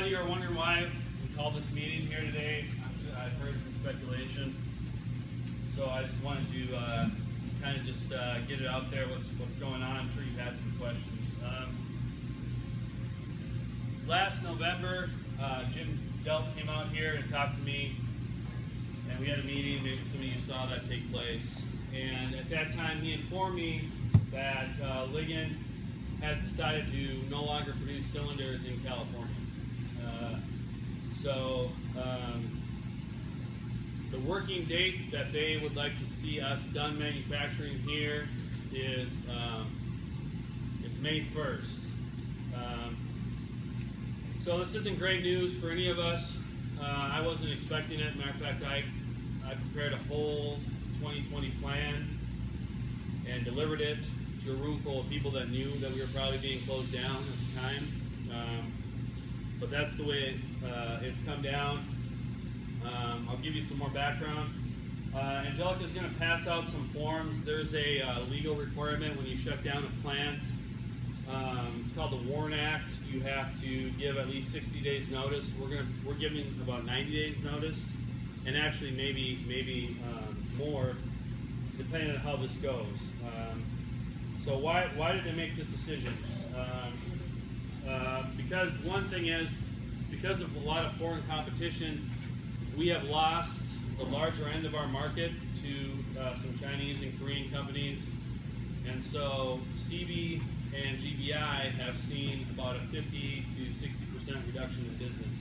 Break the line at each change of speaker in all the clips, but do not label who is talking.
you are wondering why we called this meeting here today, I've heard some speculation. So I just wanted to kind of just get it out there, what's going on. I'm sure you've had some questions. Last November, Jim Delp came out here and talked to me, and we had a meeting. Maybe some of you saw that take place. And at that time, he informed me that Ligon has decided to no longer produce cylinders in California. The working date that they would like to see us done manufacturing here is May 1st. So this isn't great news for any of us. I wasn't expecting it. Matter of fact, I prepared a whole 2020 plan and delivered it to a room full of people that knew that we were probably being closed down at the time. But that's the way it's come down. I'll give you some more background. Angelica is going to pass out some forms. There's a legal requirement when you shut down a plant. It's called the WARN Act. You have to give at least 60 days notice. We're giving about 90 days notice, and actually maybe more, depending on how this goes. So why did they make this decision? Because one thing is, because of a lot of foreign competition, we have lost the larger end of our market to some Chinese and Korean companies, and so CB and GBI have seen about a 50 to 60% reduction in business.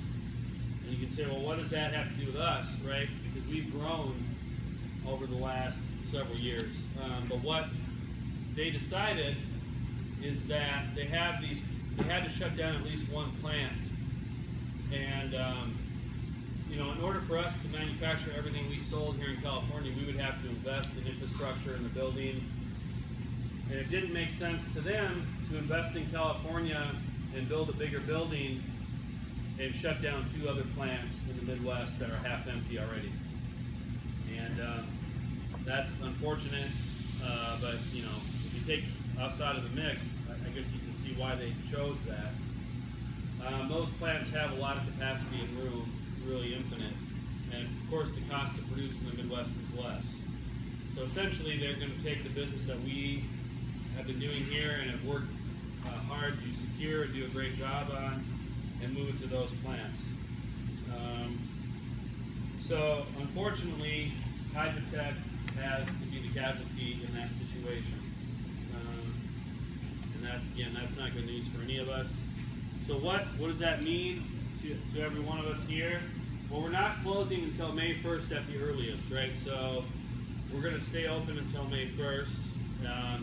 And you can say, well, what does that have to do with us, right? Because we've grown over the last several years. But what they decided is that they had to shut down at least one plant. And in order for us to manufacture everything we sold here in California, we would have to invest in infrastructure in the building. And it didn't make sense to them to invest in California and build a bigger building and shut down 2 other plants in the Midwest that are half empty already. And that's unfortunate, but if you take us out of the mix, I guess you can see why they chose that. Those plants have a lot of capacity and room, really infinite. And of course the cost to produce in the Midwest is less. So essentially they're going to take the business that we have been doing here and have worked hard to secure and do a great job on, and move it to those plants. So unfortunately, Hydraland has to be the casualty in that situation. And that, again, that's not good news for any of us. So what does that mean to every one of us here? Well, we're not closing until May 1st at the earliest, right? So we're going to stay open until May 1st.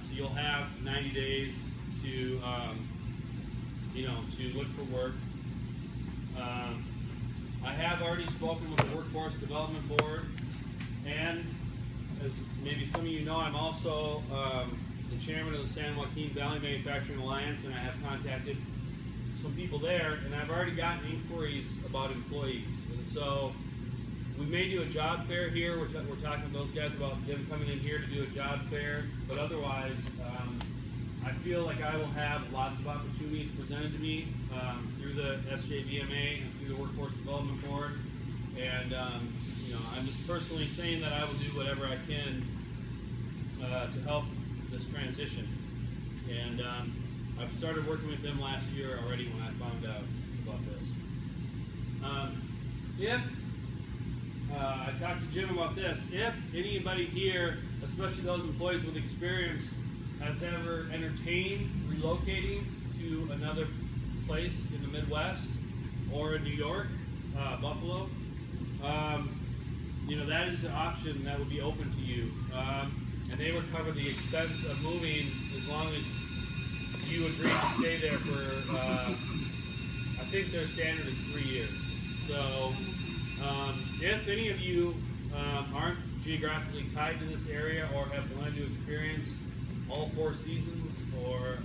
So you'll have 90 days to, to look for work. I have already spoken with the Workforce Development Board, and as maybe some of you know, I'm also the chairman of the San Joaquin Valley Manufacturing Alliance, and I have contacted some people there, and I've already gotten inquiries about employees. And so we may do a job fair here. We're talking to those guys about them coming in here to do a job fair, but otherwise, I feel like I will have lots of opportunities presented to me through the SJVMA and through the Workforce Development Board. And I'm just personally saying that I will do whatever I can to help this transition. And I've started working with them last year already when I found out about this. I talked to Jim about this. If anybody here, especially those employees with experience, has ever entertained relocating to another place in the Midwest or in New York, Buffalo, that is an option that would be open to you. And they would cover the expense of moving as long as you agree to stay there for, I think their standard is 3 years. So if any of you aren't geographically tied to this area or have wanted to experience all 4 seasons or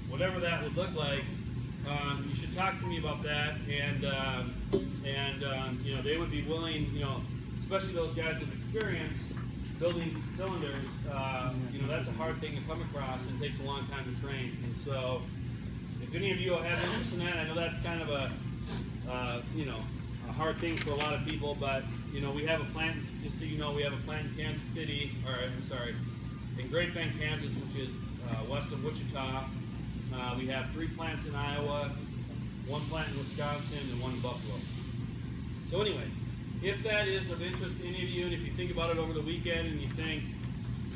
whatever that would look like, you should talk to me about that. And they would be willing, especially those guys with experience building cylinders. That's a hard thing to come across and takes a long time to train. And so if any of you have interest in that, I know that's kind of a a hard thing for a lot of people, but we have a plant. Just so you know, we have a plant in Kansas City, or I'm sorry, in Great Bend, Kansas, which is west of Wichita. We have 3 plants in Iowa, 1 plant in Wisconsin, and 1 in Buffalo. So anyway, if that is of interest to any of you, and if you think about it over the weekend and you think,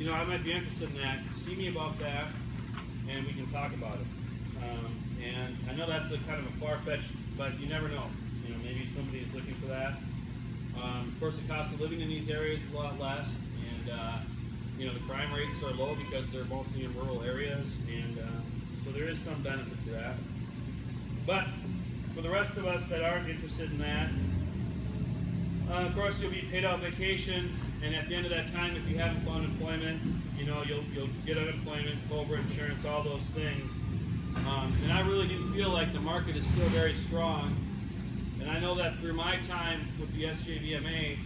I might be interested in that, see me about that, and we can talk about it. And I know that's a kind of a far-fetched, but you never know. Maybe somebody is looking for that. Of course, the cost of living in these areas is a lot less, and the crime rates are low because they're mostly in rural areas, and so there is some benefit to that. But for the rest of us that aren't interested in that, of course, you'll be paid out vacation, and at the end of that time, if you haven't found employment, you'll get unemployment, COBRA insurance, all those things. And I really do feel like the market is still very strong. And I know that through my time with the SJVMA,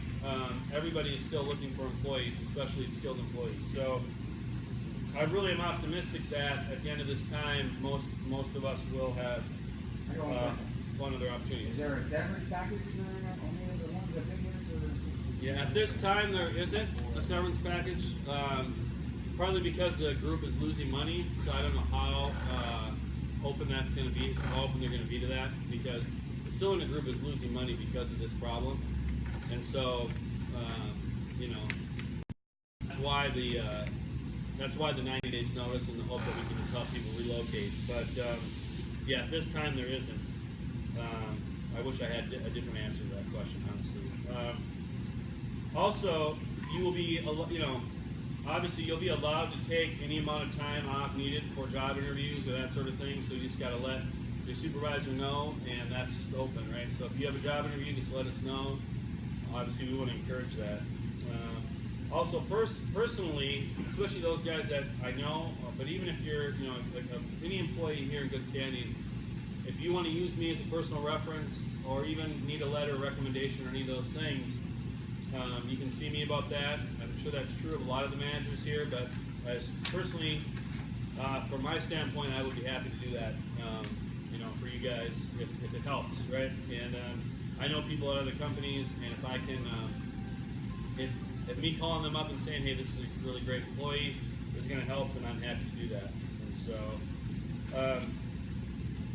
everybody is still looking for employees, especially skilled employees. So I really am optimistic that at the end of this time, most of us will have one of their opportunities.
Is there a severance package for only the ones that big ones?
Yeah, at this time there isn't a severance package, partly because the group is losing money. So I don't know how open that's going to be, how open they're going to be to that, because the cylinder group is losing money because of this problem, and so that's why the 90 days notice, in the hope that we can just help people relocate. But yeah, at this time there isn't. I wish I had a different answer to that question, honestly. Also, you will be, obviously you'll be allowed to take any amount of time off needed for job interviews or that sort of thing. So you just got to let your supervisor know, and that's just open, right? So if you have a job interview, just let us know. Obviously, we want to encourage that. Also, personally, especially those guys that I know, but even if you're, any employee here in good standing, if you want to use me as a personal reference, or even need a letter of recommendation or any of those things, you can see me about that. I'm sure that's true of a lot of the managers here, but as personally, from my standpoint, I would be happy to do that. For you guys, if it helps, right? And I know people at other companies, and if I can, if me calling them up and saying, hey, this is a really great employee, is going to help, then I'm happy to do that. And so,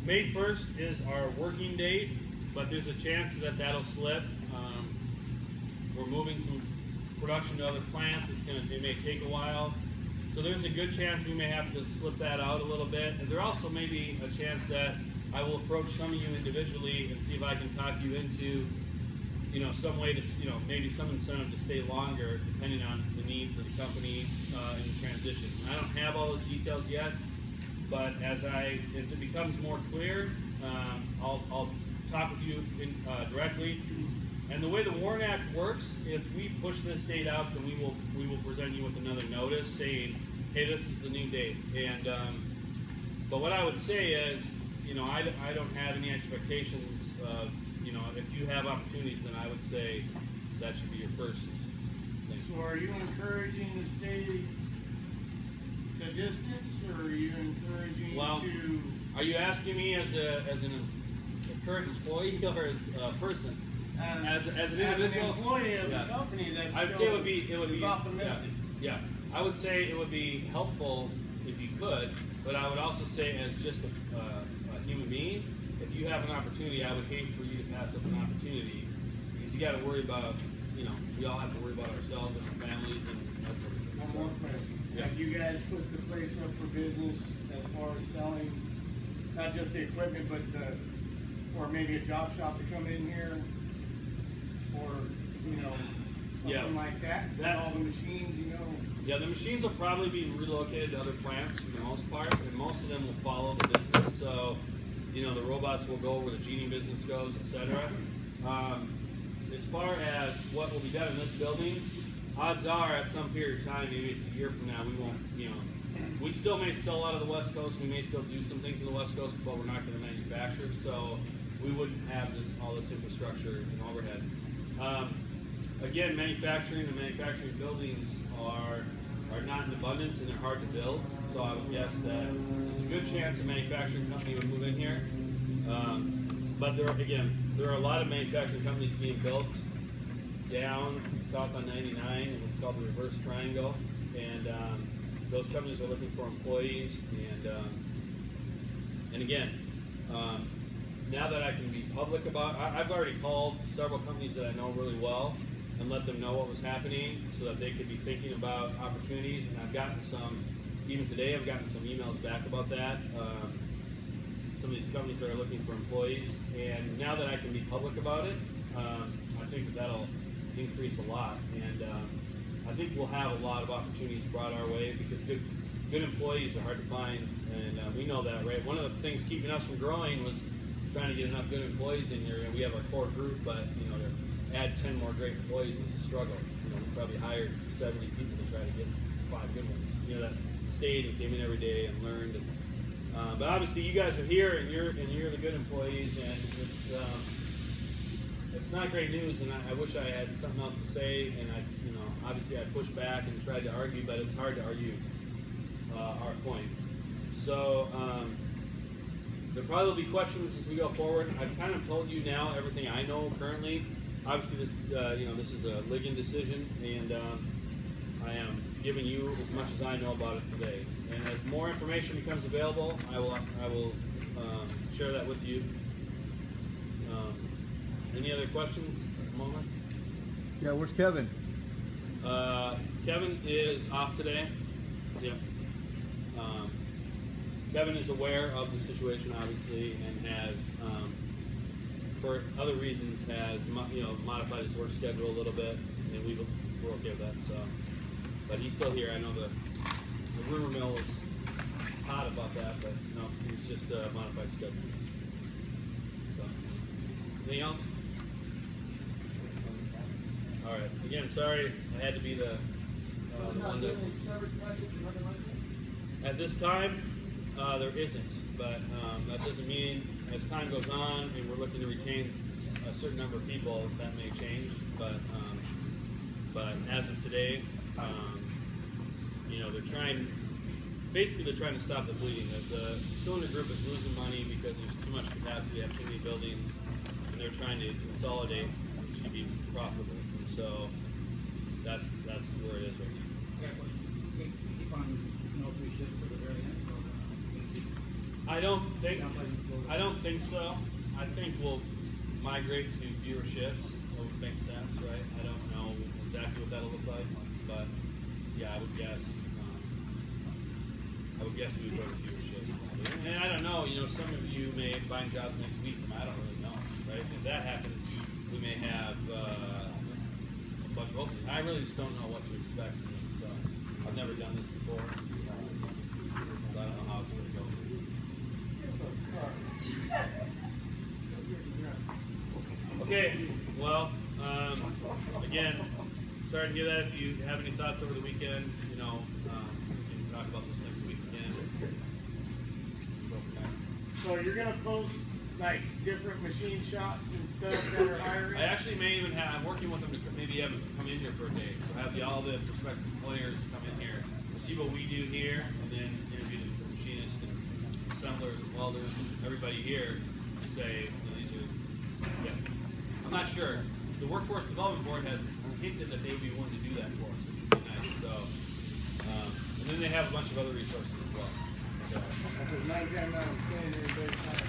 May 1st is our working date, but there's a chance that that'll slip. We're moving some production to other plants. It may take a while. So there's a good chance we may have to slip that out a little bit. And there also may be a chance that I will approach some of you individually and see if I can talk you into, some way to, maybe some incentive to stay longer, depending on the needs of the company in the transition. I don't have all those details yet, but as it becomes more clear, I'll talk with you directly. And the way the WARN Act works, if we push this date out, then we will present you with another notice saying, hey, this is the new date. And but what I would say is, I don't have any expectations of, if you have opportunities, then I would say that should be your first thing.
So are you encouraging to stay the distance, or are you encouraging to?
Are you asking me as a current employee or as a person? As an individual?
As an employee of the company, that's
I'd say it would be
optimistic.
Yeah, I would say it would be helpful if you could, but I would also say as just a human being, if you have an opportunity, I would hate for you to pass up an opportunity, because you got to worry about, we all have to worry about ourselves and our families and that sort of thing.
One more question.
Yeah.
Have you guys put the place up for business as far as selling, not just the equipment, but or maybe a job shop to come in here, or something like that? All the machines,
Yeah, the machines will probably be relocated to other plants for the most part, and most of them will follow the business. So, the robots will go where the genie business goes, etc. As far as what will be done in this building, odds are at some period of time, maybe it's a year from now, we won't, we still may sell out of the West Coast, we may still do some things in the West Coast, but we're not going to manufacture, so we wouldn't have all this infrastructure and overhead. Again, manufacturing and manufacturing buildings are are not in abundance and they're hard to build. So I would guess that there's a good chance a manufacturing company would move in here. But there are a lot of manufacturing companies being built down south on 99 in what's called the reverse triangle, and those companies are looking for employees. And again, now that I can be public about, I've already called several companies that I know really well and let them know what was happening so that they could be thinking about opportunities. And I've gotten some, even today, I've gotten some emails back about that. Some of these companies that are looking for employees, and now that I can be public about it, I think that'll increase a lot, and I think we'll have a lot of opportunities brought our way because good employees are hard to find, and we know that, right? One of the things keeping us from growing was trying to get enough good employees in here, and we have our core group, but to add 10 more great employees was a struggle. We probably hired 70 people to try to get 5 good ones. That stayed and came in every day and learned. But obviously, you guys are here, and you're the good employees, and it's not great news. And I wish I had something else to say. And obviously, I pushed back and tried to argue, but it's hard to argue our point. So there'll probably be questions as we go forward. I've kind of told you now everything I know currently. Obviously, this this is a Ligon decision, and I am giving you as much as I know about it today. And as more information becomes available, I will share that with you. Any other questions at the moment?
Yeah, where's Kevin?
Kevin is off today. Yep. Kevin is aware of the situation, obviously, and has, for other reasons, modified his work schedule a little bit, and we're okay with that. So, but he's still here. I know the rumor mill is hot about that, but no, he's just a modified schedule. So, anything else? All right. Again, sorry I had to be the one that. At this time, there isn't, but that doesn't mean as time goes on and we're looking to retain a certain number of people, that may change. But as of today, they're trying to stop the bleeding. The cylinder group is losing money because there's too much capacity, have too many buildings, and they're trying to consolidate to be profitable. And so that's where it is right now.
Keep on, we should for the very end.
I don't think so. I think we'll migrate to fewer shifts. That would make sense, right? I don't know exactly what that'll look like, but yeah, I would guess we would go to fewer shifts. And I don't know. Some of you may find jobs next week, and I don't really know, right? If that happens, we may have a bunch of openings. I really just don't know what to expect. So I've never done this before. So I don't know how it's going to go. Okay, well, again, sorry to hear that. If you have any thoughts over the weekend, we can talk about this next week again.
So you're gonna post like different machine shops and stuff that are hiring?
I actually may even I'm working with them to maybe have them come in here for a day. So have all the prospective employers come in here, see what we do here, and then interview the machinists and assemblers and welders and everybody here to say, these are, yeah. I'm not sure. The Workforce Development Board has hinted that they'd be willing to do that for us, which would be nice. So, and then they have a bunch of other resources as well. So.
Because 9 times out of 10, everybody's kind of